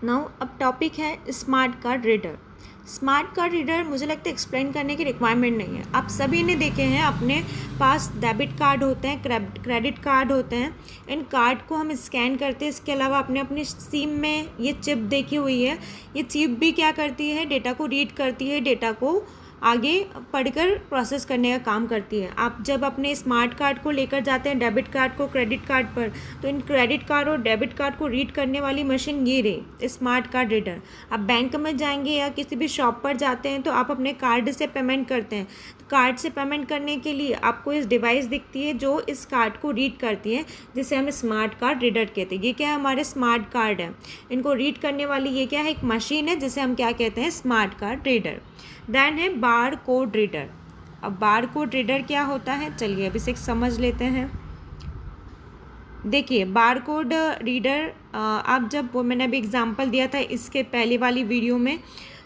Now अब topic है smart card reader. Smart card reader मुझे लगता है एक्सप्लेन करने की रिक्वायरमेंट नहीं है। आप सभी ने देखे हैं, अपने पास डेबिट कार्ड होते हैं, क्रेडिट कार्ड होते हैं। इन कार्ड को हम स्कैन करते हैं। इसके अलावा आपने अपनी सिम में ये चिप देखी हुई है। ये चिप भी क्या करती है, डेटा को रीड करती है, डेटा को आगे पढ़कर प्रोसेस करने का काम करती है। आप जब अपने स्मार्ट कार्ड को लेकर जाते हैं डेबिट कार्ड को क्रेडिट कार्ड पर, तो इन क्रेडिट कार्ड और डेबिट कार्ड को रीड करने वाली मशीन ये रही स्मार्ट कार्ड रीडर। आप बैंक में जाएंगे या किसी भी शॉप पर जाते हैं तो आप अपने कार्ड से पेमेंट करते हैं। तो कार्ड से पेमेंट करने के लिए आपको इस डिवाइस दिखती है जो इस कार्ड को रीड करती है, जिसे हम स्मार्ट कार्ड रीडर कहते हैं। ये क्या है, हमारे स्मार्ट कार्ड है, इनको रीड करने वाली ये क्या है, एक मशीन है जिसे हम क्या कहते हैं, स्मार्ट कार्ड रीडर। देन है बार कोड रीडर। अब बार कोड रीडर क्या होता है, चलिए अब इसे समझ लेते हैं। देखिए बार कोड रीडर, आप जब वो मैंने अभी एग्जांपल दिया था इसके पहले वाली वीडियो में,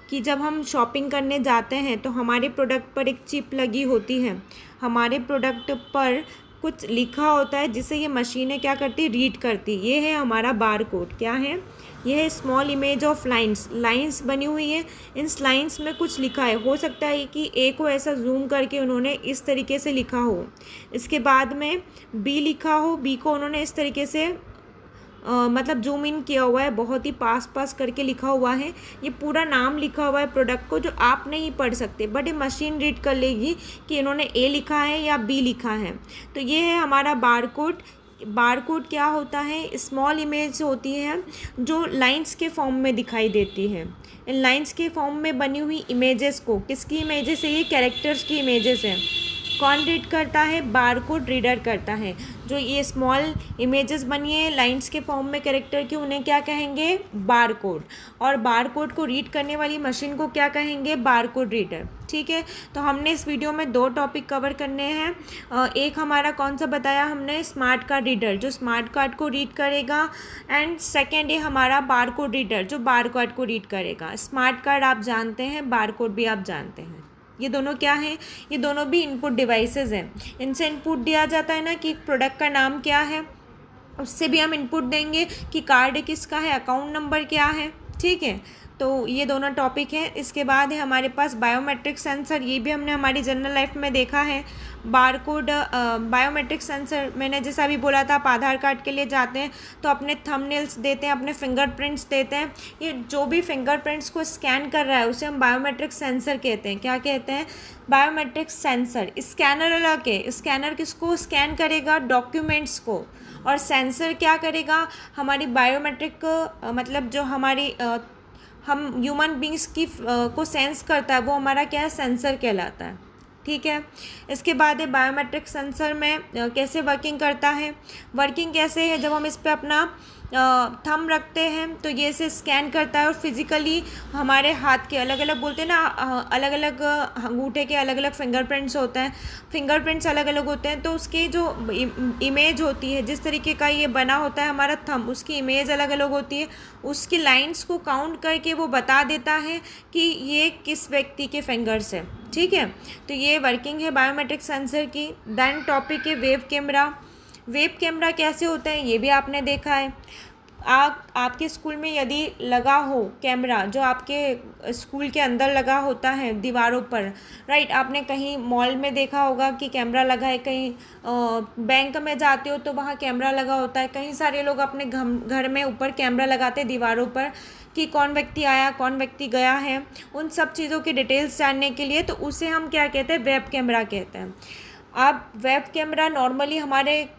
कि जब हम शॉपिंग करने जाते हैं तो हमारे प्रोडक्ट पर एक चिप लगी होती है, हमारे प्रोडक्ट पर कुछ लिखा होता है जिसे ये मशीनें क्या करती, रीड करती। ये है हमारा बार कोड। क्या है, यह है स्मॉल इमेज ऑफ लाइंस बनी हुई है। इन लाइंस में कुछ लिखा है, हो सकता है कि ए को ऐसा जूम करके उन्होंने इस तरीके से लिखा हो, इसके बाद में बी लिखा हो, बी को उन्होंने इस तरीके से मतलब जूम इन किया हुआ है, बहुत ही पास करके लिखा हुआ है। ये पूरा नाम लिखा हुआ है प्रोडक्ट को, जो आप नहीं पढ़ सकते, बट ये मशीन रीड कर लेगी कि इन्होंने ए लिखा है या बी लिखा है। तो ये है हमारा बार कोड। बार कोड क्या होता है, स्मॉल इमेज होती है जो लाइंस के फॉर्म में दिखाई देती है। इन लाइंस के फॉर्म में बनी हुई इमेजेस को, किसकी इमेजेस है, ये कैरेक्टर्स की इमेजेस हैं। कौन रीड करता है, बार कोड रीडर करता है। जो ये स्मॉल इमेजेस बनी है लाइंस के फॉर्म में कैरेक्टर की, उन्हें क्या कहेंगे, बार कोड। और बार कोड को रीड करने वाली मशीन को क्या कहेंगे, बार कोड रीडर। ठीक है, तो हमने इस वीडियो में दो टॉपिक कवर करने हैं। एक हमारा कौन सा बताया हमने, स्मार्ट कार्ड रीडर जो स्मार्ट कार्ड को रीड करेगा, एंड सेकेंड है हमारा बार कोड रीडर जो बार कोड को रीड करेगा। स्मार्ट कार्ड आप जानते हैं, बार कोड भी आप जानते हैं। ये दोनों क्या हैं, ये दोनों भी इनपुट डिवाइसेस हैं। इनसे इनपुट दिया जाता है ना कि प्रोडक्ट का नाम क्या है, उससे भी हम इनपुट देंगे कि कार्ड किसका है, अकाउंट नंबर क्या है। ठीक है, तो ये दोनों टॉपिक हैं। इसके बाद है हमारे पास बायोमेट्रिक सेंसर। ये भी हमने हमारी जनरल लाइफ में देखा है। बारकोड बायोमेट्रिक सेंसर, मैंने जैसा भी बोला था, आप आधार कार्ड के लिए जाते हैं तो अपने थंबनेल्स देते हैं, अपने फिंगरप्रिंट्स देते हैं। ये जो भी फिंगरप्रिंट्स को स्कैन कर रहा है उसे हम बायोमेट्रिक सेंसर कहते हैं। क्या कहते हैं, बायोमेट्रिक सेंसर। स्कैनर अलग है, स्कैनर किसको स्कैन करेगा, डॉक्यूमेंट्स को, और सेंसर क्या करेगा, हमारी बायोमेट्रिक मतलब जो हमारी हम ह्यूमन बींग्स की को सेंस करता है, वो हमारा क्या है, सेंसर कहलाता है। ठीक है, इसके बाद है बायोमेट्रिक सेंसर में कैसे वर्किंग करता है। वर्किंग कैसे है, जब हम इस पर अपना थंब रखते हैं तो ये इसे स्कैन करता है और फिजिकली हमारे हाथ के अलग अलग, बोलते हैं ना, अलग अलग अंगूठे के अलग अलग फिंगरप्रिंट्स होते हैं, फिंगरप्रिंट्स अलग अलग होते हैं, तो उसकी जो इमेज होती है, जिस तरीके का ये बना होता है हमारा थंब, उसकी इमेज अलग अलग होती है। उसकी लाइंस को काउंट करके वो बता देता है कि ये किस व्यक्ति के फिंगर्स है। ठीक है, तो ये वर्किंग है बायोमेट्रिक सेंसर की। देन टॉपिक है वेब कैमरा। वेब कैमरा कैसे होता है, ये भी आपने देखा है। आपके स्कूल में यदि लगा हो कैमरा, जो आपके स्कूल के अंदर लगा होता है दीवारों पर, राइट, आपने कहीं मॉल में देखा होगा कि कैमरा लगा है, कहीं बैंक में जाते हो तो वहाँ कैमरा लगा होता है। कई सारे लोग अपने घर में ऊपर कैमरा लगाते हैं दीवारों पर कि कौन व्यक्ति आया, कौन व्यक्ति गया है, उन सब चीज़ों की डिटेल्स जानने के लिए। तो उसे हम क्या कहते हैं, वेब कैमरा कहते हैं। अब वेब कैमरा नॉर्मली हमारे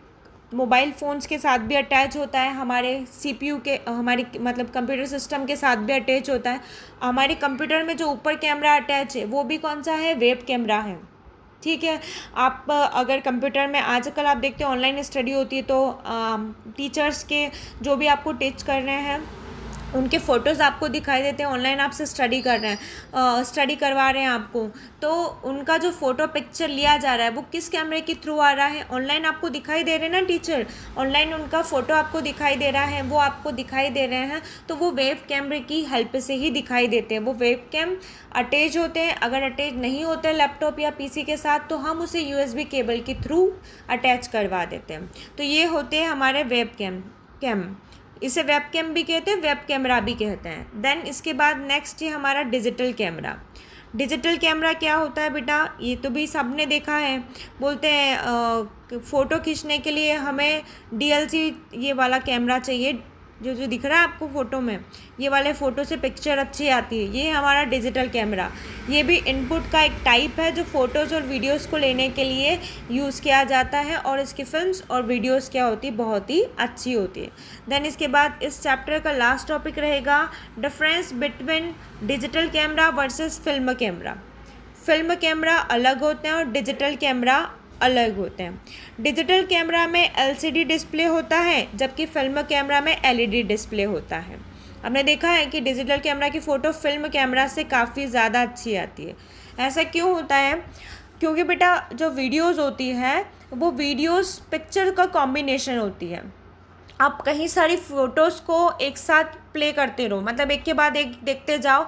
मोबाइल फ़ोन्स के साथ भी अटैच होता है, हमारे सीपीयू के, हमारे मतलब कंप्यूटर सिस्टम के साथ भी अटैच होता है। हमारे कंप्यूटर में जो ऊपर कैमरा अटैच है वो भी कौन सा है, वेब कैमरा है। ठीक है, आप अगर कंप्यूटर में आजकल आप देखते हो ऑनलाइन स्टडी होती है, तो टीचर्स के जो भी आपको टीच कर रहे हैं उनके फ़ोटोज़ आपको दिखाई देते हैं। ऑनलाइन आपसे स्टडी कर रहे हैं, स्टडी करवा रहे हैं आपको, तो उनका जो फ़ोटो पिक्चर लिया जा रहा है वो किस कैमरे के थ्रू आ रहा है, ऑनलाइन आपको दिखाई दे रहे हैं ना टीचर, ऑनलाइन उनका फ़ोटो आपको दिखाई दे रहा है, वो आपको दिखाई दे रहे हैं, तो वो वेब कैमरे की हेल्प से ही दिखाई देते हैं। वो वेब कैम अटैच होते हैं। अगर अटैच नहीं होते लैपटॉप या पीसी के साथ तो हम उसे यूएसबी केबल के थ्रू अटैच करवा देते हैं। तो ये होते हैं हमारे वेब कैम। इसे वेब कैम भी कहते हैं, वेब कैमरा भी कहते हैं। देन इसके बाद नेक्स्ट है हमारा डिजिटल कैमरा। डिजिटल कैमरा क्या होता है बेटा, ये तो भी सबने देखा है, बोलते हैं फ़ोटो खींचने के लिए हमें DLC ये वाला कैमरा चाहिए, जो दिख रहा है आपको फ़ोटो में, ये वाले फ़ोटो से पिक्चर अच्छी आती है, ये हमारा डिजिटल कैमरा। ये भी इनपुट का एक टाइप है जो फ़ोटोज़ और वीडियोज़ को लेने के लिए यूज़ किया जाता है, और इसकी फिल्म्स और वीडियोज़ क्या होती है, बहुत ही अच्छी होती है। देन इसके बाद इस चैप्टर का लास्ट टॉपिक रहेगा difference between digital camera versus film camera. Film camera अलग होते हैं और डिजिटल कैमरा अलग होते हैं। डिजिटल कैमरा में LCD डिस्प्ले होता है, जबकि फिल्म कैमरा में LED डिस्प्ले होता है। हमने देखा है कि डिजिटल कैमरा की फ़ोटो फिल्म कैमरा से काफ़ी ज़्यादा अच्छी आती है। ऐसा क्यों होता है, क्योंकि बेटा जो वीडियोज़ होती है वो वीडियोज़ पिक्चर का कॉम्बिनेशन होती है। आप कहीं सारी फ़ोटोज़ को एक साथ प्ले करते रहो, मतलब एक के बाद एक देखते जाओ,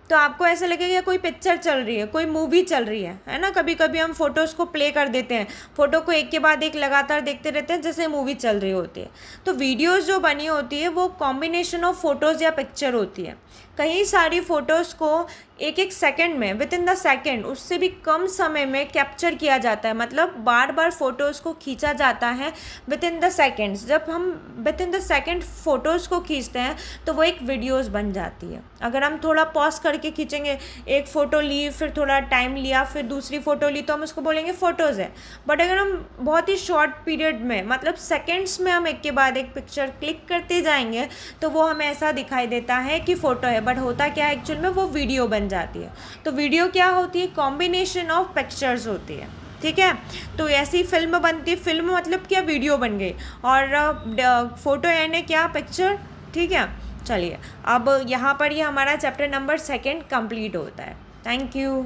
तो आपको ऐसा लगेगा कोई पिक्चर चल रही है, कोई मूवी चल रही है ना। कभी कभी हम फ़ोटोज़ को प्ले कर देते हैं, फ़ोटो को एक के बाद एक लगातार देखते रहते हैं जैसे मूवी चल रही होती है। तो वीडियोज़ जो बनी होती है वो कॉम्बिनेशन ऑफ फ़ोटोज़ या पिक्चर होती है। कई सारी फ़ोटोज़ को एक एक सेकंड में, विद इन द सेकंड, उससे भी कम समय में कैप्चर किया जाता है, मतलब बार बार फ़ोटोज़ को खींचा जाता है विद इन द सेकेंड्स। जब हम with in the second photos को खींचते हैं तो वो एक वीडियोज़ बन जाती है। अगर हम थोड़ा पॉज करके खींचेंगे, एक फ़ोटो ली, फिर थोड़ा टाइम लिया, फिर दूसरी फ़ोटो ली, तो हम उसको बोलेंगे फ़ोटोज़ है। बट अगर हम बहुत ही शॉर्ट पीरियड में, मतलब सेकेंड्स में हम एक के बाद एक पिक्चर क्लिक करते जाएंगे, तो वो हमें ऐसा दिखाई देता है कि फ़ोटो है, बट होता क्या है एक्चुअल में, वो वीडियो बन जाती है। तो वीडियो क्या होती है, कॉम्बिनेशन ऑफ पिक्चर्स होती है, ठीक है। तो ऐसी फिल्म बनती है, फिल्म मतलब क्या, वीडियो बन गई, और फोटो यानी क्या, पिक्चर, ठीक है। चलिए अब यहाँ पर ये हमारा चैप्टर नंबर 2 कंप्लीट होता है। Thank you.